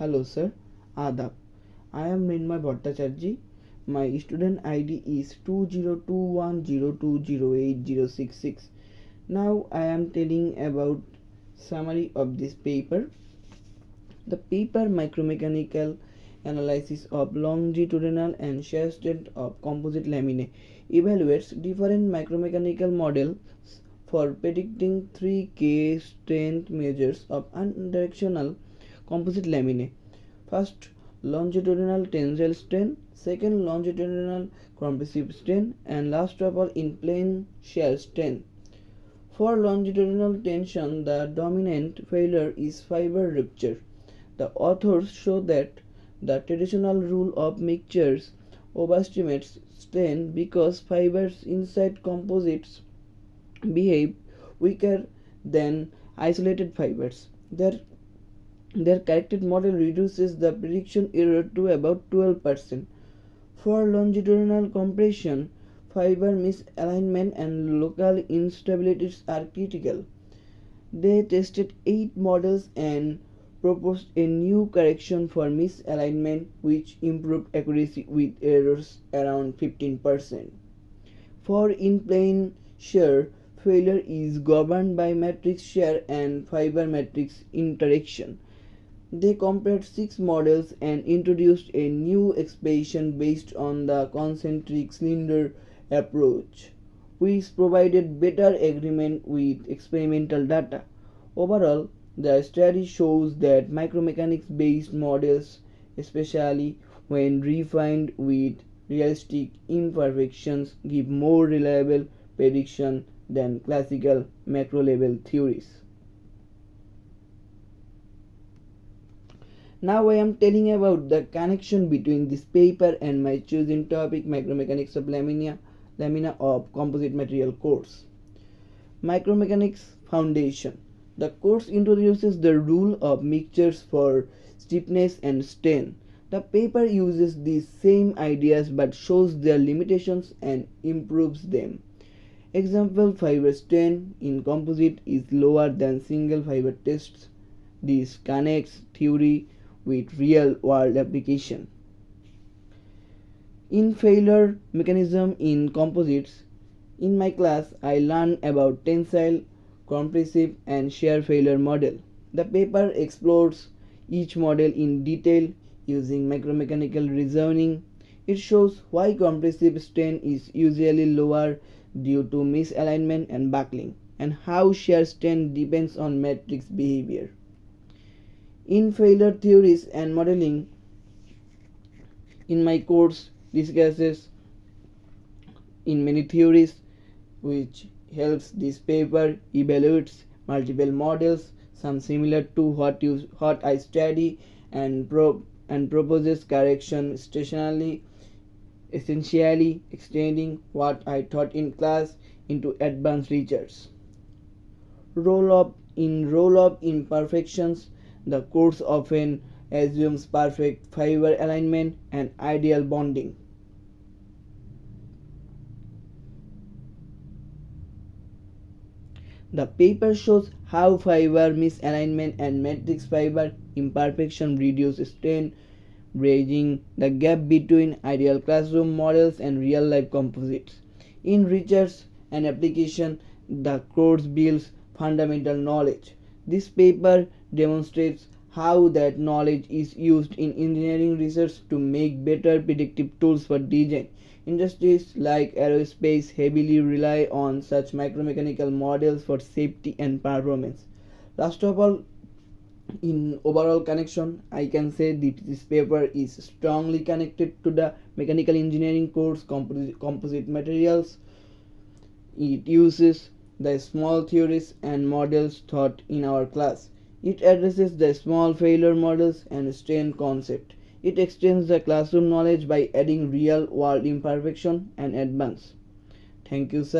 Hello sir, Adab. I am Mrinmoy Bhattacharjee. My student ID is 202102080066. Now I am telling about summary of this paper. The paper Micromechanical Analysis of Longitudinal and Shear Strength of Composite Laminae evaluates different micromechanical models for predicting 3K strength measures of unidirectional composite laminae. First, longitudinal tensile strain, second, longitudinal compressive strain, and last of all, in plane shear strain. For longitudinal tension, the dominant failure is fiber rupture. The authors show that the traditional rule of mixtures overestimates strain because fibers inside composites behave weaker than isolated fibers. Their corrected model reduces the prediction error to about 12%. For longitudinal compression, fiber misalignment and local instabilities are critical. They tested 8 models and proposed a new correction for misalignment which improved accuracy with errors around 15%. For in-plane shear, failure is governed by matrix shear and fiber matrix interaction. They compared 6 models and introduced a new expression based on the concentric cylinder approach, which provided better agreement with experimental data. Overall, the study shows that micromechanics-based models, especially when refined with realistic imperfections, give more reliable prediction than classical macro-level theories. Now I am telling about the connection between this paper and my chosen topic, Micromechanics of Lamina of Composite Material course. Micromechanics Foundation. The course introduces the rule of mixtures for stiffness and strain. The paper uses these same ideas but shows their limitations and improves them. Example, fiber strain in composite is lower than single fiber tests. This connects theory with real world application. In failure mechanism in composites, in my class I learned about tensile, compressive and shear failure model. The paper explores each model in detail using micromechanical reasoning. It shows why compressive strain is usually lower due to misalignment and buckling, and how shear strain depends on matrix behavior. In failure theories and modeling, in my course discusses in many theories which helps this paper evaluates multiple models, some similar to what I study, and proposes correction stationally, essentially extending what I taught in class into advanced research. Roll up imperfections. The course often assumes perfect fiber alignment and ideal bonding. The paper shows how fiber misalignment and matrix fiber imperfection reduce strain, bridging the gap between ideal classroom models and real-life composites. In research and application, the course builds fundamental knowledge. This paper demonstrates how that knowledge is used in engineering research to make better predictive tools for design. Industries like aerospace heavily rely on such micromechanical models for safety and performance. Last of all, in overall connection, I can say that this paper is strongly connected to the mechanical engineering course composite materials. It uses the small theories and models taught in our class. It addresses the small failure models and strain concept. It extends the classroom knowledge by adding real world imperfection and advance. Thank you, sir.